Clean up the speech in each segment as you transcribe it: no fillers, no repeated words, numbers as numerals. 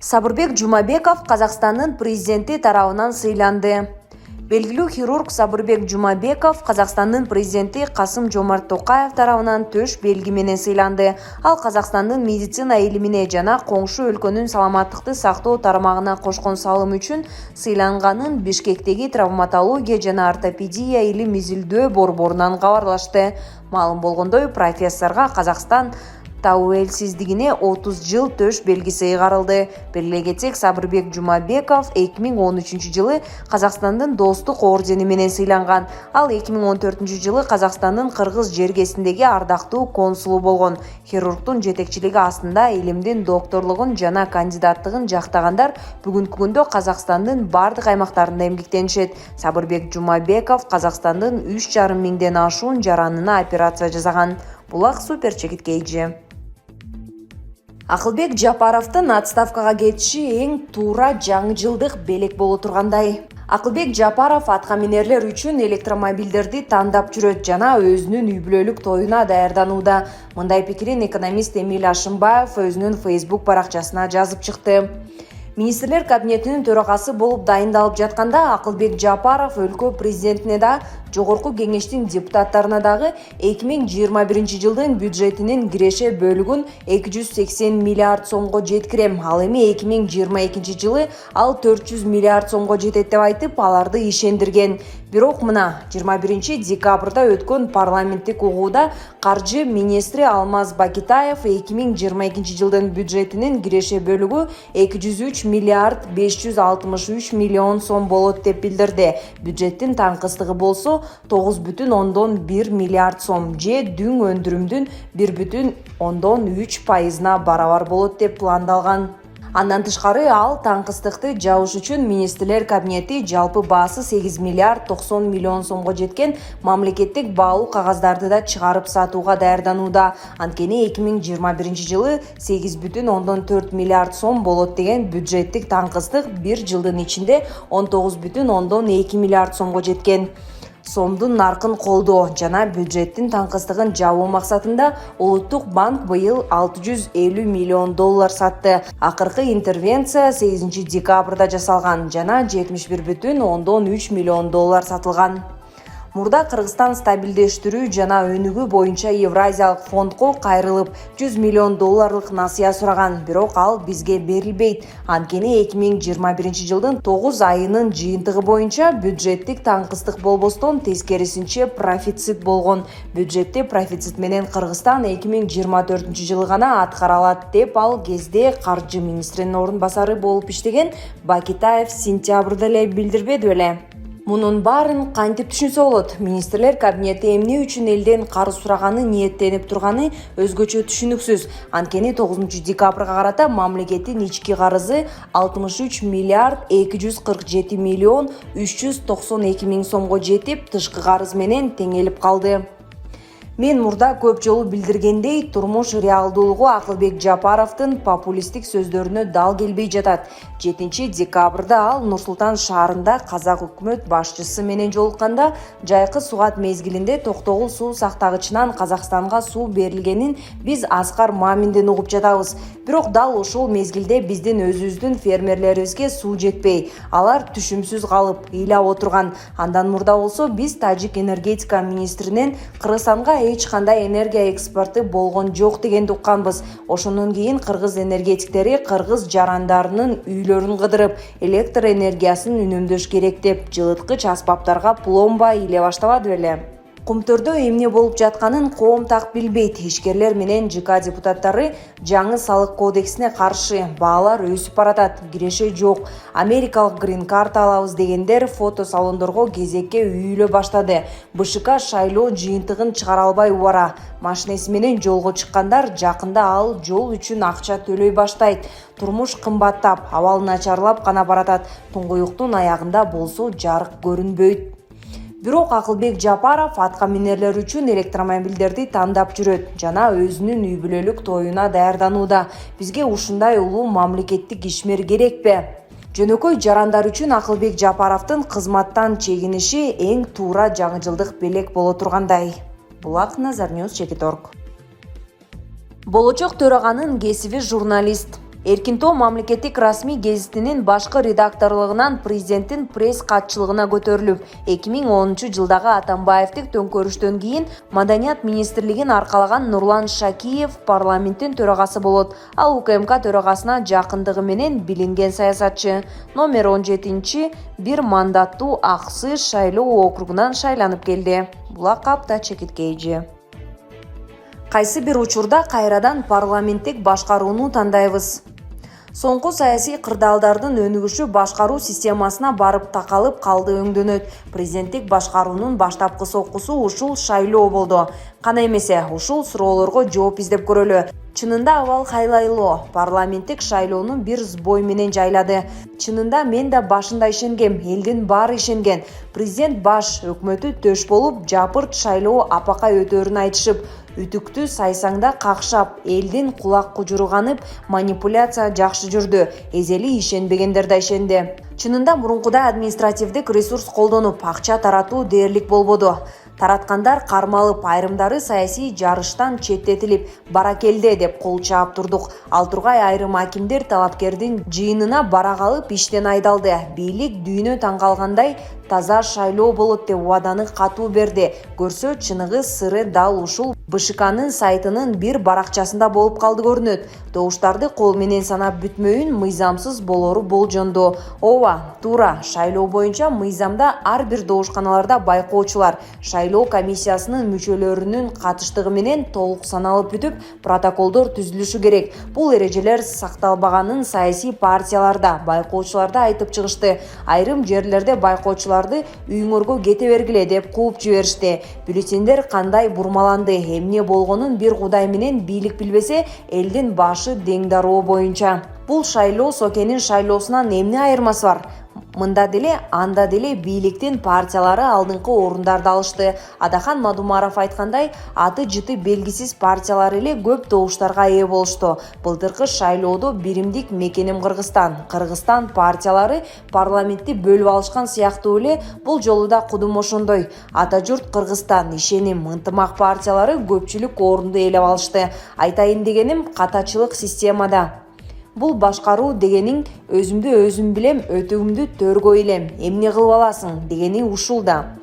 Сабырбек Жумабеков Қазақстанның президенті тарауынан сыйланды. Белгілі хирург Сабырбек Жумабеков Қазақстанның президенті Қасым-Жомарт Тоқаев тарауынан төш белгіменен сыйланды. Ал Қазақстанның медицина илимине жана коңшу өлкөнүн саламаттыкты сактоо тармагына кошкон салым үчүн сыйланганын Бишкектеги травматология жана ортопедия илим изилдөө борборунан кабарлашты. Маалым болгондой, профессорго Казакстан тауэлсиздигине 30 жыл төш белгиси ыйгарылды. Белгилей кетсек, Сабырбек Жумабеков 2013 жылы Казакстандын достук ордени менен сыйланган. Ал 2014 жылы Казакстандын Кыргыз жергесиндеги ардактуу консулу болгон. Хирургдун жетекчилиги астында илимдин докторлугун жана кандидаттыгын жактагандар бүгүнкү күндө Казакстандын бардык аймактарында эмгектенишет. Сабырбек Жумабеков Казакстандын 3,5 миңден ашуун жаранына операция жасаган. Булак супер чекиткейчи. Акылбек Жапаровдун отставкага кетиши эң туура жаңы жылдык белек боло тургандай. Акылбек Жапаров атка минерлер үчүн электромобилдерди тандап жүрөт жана өзүнүн үй бүлөлүк тоюна даярданууда. Мындай пикирин экономист Эмиль Ашымбаев өзүнүн Facebook баракчасына жазып чыкты. Министрлер кабинетинин төрагасы болуп дайындалып жатканда Акылбек Жапаров өлкө президентине да, жогорку кеңештин депутаттарына дагы 2021 жылдын бюджетинин киреше бөлүгүн 280 миллиард сомго жеткирем. Ал эми 2022 жылы ал 400 миллиард сомго жетет деп айтып, аларды ишендирген. Бирок мына 21 декабрда өткөн парламенттик угууда каржы министри Алмаз Бакитаев 2022 жылдын бюджетинин киреше бөлүгү 203 миллиард 563 миллион сом болот деп билдирди. Бюджеттин таңкыстыгы болсо 9,1 миллиард сом же дүң өндүрүмдүн 1,3%-на барабар болот деп пландалган. Андан тышкары ал таңкыстыкты жабыш үчүн министрлер кабинети жалпы баасы 8 миллиард 90 миллион сомго жеткен мамлекеттик баалуу кагаздарды да чыгарып сатууга даярданууда. Анткени 2021 жылы 8,4 миллиард сом болот деген бюджеттик таңкыстык бир жылдын ичинде 19,2 миллиард сомго жеткен. Сомдун наркын колдоо жана бюджеттин таңкыстыгын жабуу максатында Улуттук банк быйыл 650 миллион доллар сатты. Акыркы интервенция 8 декабрда жасалган жана 71,3 миллион доллар сатылган. Мурда Кыргызстан стабилдештирүү жана өнүгүү боюнча Евразиялык фондго кайрылып 100 миллион долларлык насыя сураган, бирок ал бизге берилбейт. Анткени 2021 жылдын 9 айынын жыйынтыгы боюнча бюджеттик таңкыстык болбостон тескерисинче профицит болгон. Бюджетте профицит менен Кыргызстан 2024 жылы гана аткара алат деп ал кезде каржы министринин орун басары болуп иштеген Бакитаев сентябрда эле билдирбеди беле. Мунун баарын кантип түшүнсө болот? Министрлер кабинети эмне үчүн элден карыз сураганы ниеттенип турганы өзгөчө түшүнүксүз. Анткени 9 декабрга карата мамлекеттин ички карызы 63 миллиард 247 миллион 392 миң сомго жетип, тышкы карыз менен теңелип калды. Мен мурда көп жолу билдиргендей, турмуш реалдуулугу Акылбек Жапаровдун популисттик сөздөрүнө дал келбей жатат. 7 декабрда ал Нур-Султан шаарында казак өкмөт башчысы менен жолукканда жайкы сугат мезгилинде Токтогул суу сактагычынан Казакстанга суу берилгенин биз Аскар Маминден угуп жатабыз. Бирок дал ошол мезгилде биздин өзүбүздүн фермерлерибизге суу жетпей, алар түшүмсүз калып, ыйлап отурган. Андан мурда болсо биз Тажик энергетика министринен Кыргызстанга эч кандай энергия экспорты болгон жок дегенди укканбыз. Ошондон кийин кыргыз энергетиктери кыргыз жарандарынын үйлөрүн кыдырып, электр энергиясын үнөмдөш керек деп жылыткыч аспаптарга пломба иле баштабады беле. Кумтөрдө эмне болуп жатканын коом так билбейт. Ишкерлер менен ЖК депутаттары жаңы салык кодексине каршы, баалар өсүп баратат, киреше жок. Америкалык грин карта алабыз дегендер фото салондорго кезекке үйүлө баштады. БШК шайлоо жыйынтыгын чыгара албай убара. Машинеси менен жолго чыккандар жакында ал жол үчүн акча төлөй баштайт. Турмуш кымбаттап, абал начарлап гана баратат. Туңгуюктун аягында болсо жарык көрүнбөйт. Бирок Акылбек Жапаров атка минерлер үчүн электромобилдерди тандап жүрөт жана өзүнүн үй бүлөлүк тоюна даярданууда. Бизге ушундай улуу мамлекеттик ишмер керекпи? Жөнөкөй жарандар үчүн Акылбек Жапаровдун кызматтан чегиниши эң туура жаңы жылдык белек боло тургандай. Булак Назар Ньюс Чекиторг. Болочок төраганын кесиби журналист. Эркин Тоо мамлекеттик расмий гезитинин башкы редакторлугунан президенттин пресс катчылыгына көтөрүлүп, 2010-жылдагы Атамбаевдик төңкөрүштөн кийин Маданият министрлигин аркалаган Нурлан Шакиев парламенттин төрагасы болот. Ал УКМК төрагасына жакындыгы менен билинген саясатчы. Номер 17 бир мандаттуу Аксы шайлоо округунан шайланып келди. Булакап да чекиткейжи. Кайсы бир учурда кайрадан парламенттик башкарууну тандайбыз. Соңку саясий кырдаалдардын өнүгүшү башкаруу системасына барып такалып калды өңдөнөт. Президенттик башкаруунун баштапкы соккусу ушул шайлоо болду. Кана эмесе, ушул суроолорго жооп издеп көрөлү. Чынында абал хайлайлоо парламенттик шайлоонун бир сбой менен жайлады. Чынында мен да башында ишенгем, элдин баары ишенген. Президент баш өкмөтү төш болуп, жапырт шайлоо апака өтөрүн айтышып, үтүктүү сайсаңда какшап, элдин кулак кужуруганып, манипуляция жакшы жүрдү. Эзели ишенбегендер да ишенди. Чынында мурункудай административдик ресурс колдонуп, акча таратуу дээрлик болбоду. Тараткандар кармалып, айрымдары саясий жарыштан четтетилип, баракелде деп кол чаап турдук. Ал тургай айрым акимдер талапкердин жыйынына бара калып иштен айдалды. Бийлик дүйнө таң калгандай таза шайлоо болот деп убаданы катуу берди. Көрсө чыныгы сыры дал ушул БШКнын сайтынын бир баракчасында болуп калды көрүнөт. Добуштарды кол менен санап бүтмөйүн мыйзамсыз болору болжонду. Ооба, туура, шайлоо боюнча мыйзамда ар бир добушканаларда байкоочулар шайлоо комиссиясынын мүчөлөрүнүн катыштыгы менен толук саналып бүтүп, протоколдор түзүлүшү керек. Бул эрежелер сакталбаганын саясий партияларда, байкоочуларда айтып чыгышты. Айрым жерлерде байкоочуларды үйүңөргө кете бергиле деп кууп жиберишти. Бюллетендер кандай бурмаланды, эмне болгонун бир кудай менен бийлик билбесе, элдин башы дең дароо боюнча. Бул шайлоо Сокенин шайлоосунан эмне айырмасы бар? Мында деле, анда деле бийликтин партиялары алдыңкы орундарды алышты. Адахан Мадумаров айткандай, аты жыты белгисиз партиялар эле көп добуштарга ээ болушту. Былтыркы шайлоодо биримдик мекеним Кыргызстан партиялары парламентти бөлүп алышкан сыяктуу эле бул жолу да кудум ошондой. Ата журт Кыргызстан, ишеним, ынтымак партиялары көпчүлүк орунду ээлеп алышты. Айтайын дегеним, катачылык системада. Бул башкаруу дегениң өзүмдү өзүм билем, өтүгүмдү төргө илем, эмне кылып аласың дегени ушул да.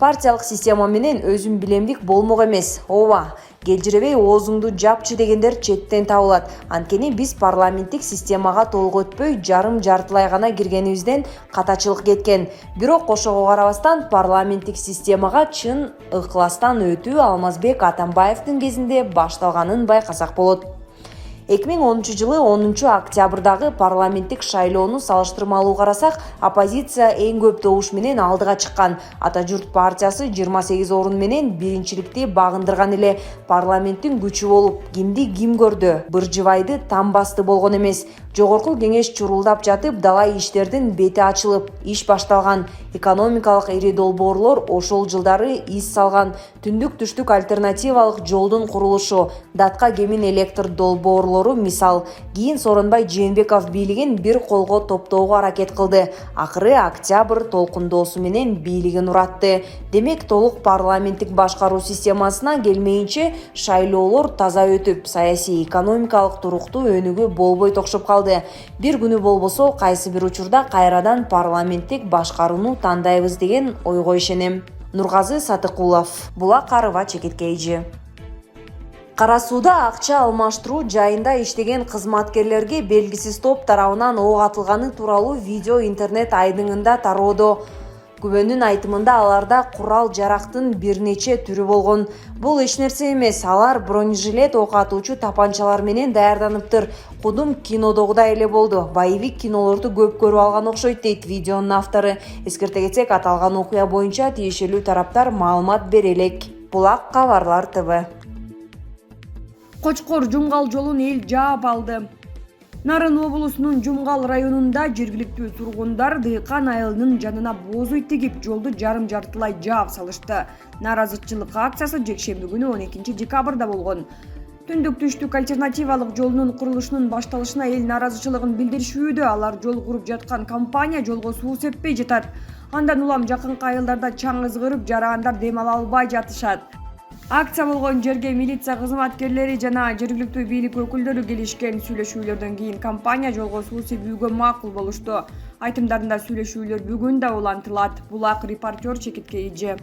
Партиялык система менен өзүм билемдик болмок эмес. Ооба, келжиребей оозуңду жапчы дегендер четтен табылат. Анткени биз парламенттик системага толук өтпөй, жарым-жартылай гана киргенибизден катачылык кеткен. Бирок ошого карабастан парламенттик системага чын ыкластан өтүү Алмазбек Атамбаевдин кезинде башталганын байкасак болот. 2010-жылы 10-октябрдагы парламенттик шайлоону салыштырмалуу карасак, оппозиция эң көп добуш менен алдыга чыккан. Ата журт партиясы 28 орун менен биринчиликти багындырган эле. Парламенттин күчү болуп, кимди ким көрдү, Быржыбайды там басты болгон эмес. Жогорку кеңеш чурулдап жатып, далай иштердин бети ачылып, иш башталган. Экономикалык ири долбоорлор ошол жылдары из салган. Түндүк-түштүк альтернативалык жолдун курулушу, датка кемин электр долбоорлору мисал. Кийин Сооронбай Жээнбеков бийлигин бир колго топтоого аракет кылды. Акыры октябрь толкундоосу менен бийлигин уратты. Демек, толук парламенттик башкаруу системасына келмейинче шайлоолор таза өтүп, саясий экономикалык туруктуу өнүгүү болбой токшоп калды. Бир күнү болбосо, кайсы бир учурда кайрадан парламенттик башкарууну тандайбыз деген ойго ишенем. Нургазы Сатыкулов, Булак Арыва чекиткейжи. Кара сууда акча алмаштыруу жайында иштеген кызматкерлерге белгисиз топ тарабынан ок атылганы тууралуу видео интернет айдыңында тароодо. Күбөнүн айтымында аларда курал-жарактын бир нече түрү болгон. Бул эч нерсе эмес, алар бронежилет, ок атуучу тапанчалар менен даярданыптыр. Кудум кинодогудай эле болду. Боевик кинолорду көп көрүп алган окшойт, дейт видеонун автору. Эскерте кетсек, аталган окуя боюнча тиешелүү тараптар маалымат бере элек. Булак Кабарлар ТВ. Кочкор Жумгал жолун эл жаап алды. Нарын облусунун Жумгал районунда жергиликтүү тургундар дыйкан айылынын жанына боозой тигип, жолду жарым-жартылай жаап салышты. Нааразычылык акциясы жекшемби күнү 12 декабрда болгон. Түндүк-түштүк альтернативалык жолунун курулушунун башталышына эл нааразычылыгын билдиришүүдө. Алар жол куруп жаткан компания жолго суу сеппей жатат. Андан улам жакынкы айылдарда чаң ызгырып, жарагандар дем ала албай жатышат. Акция болгон жерге милиция кызматкерлери жана жергиликтүү бийлик өкүлдөрү келишкен. Сүйлөшүүлөрдөн кийин компания жолго суу себүүгө макул болушту. Айтымдарында сүйлөшүүлөр бүгүн да улантылат. Булак репортер Чекитке Ижи.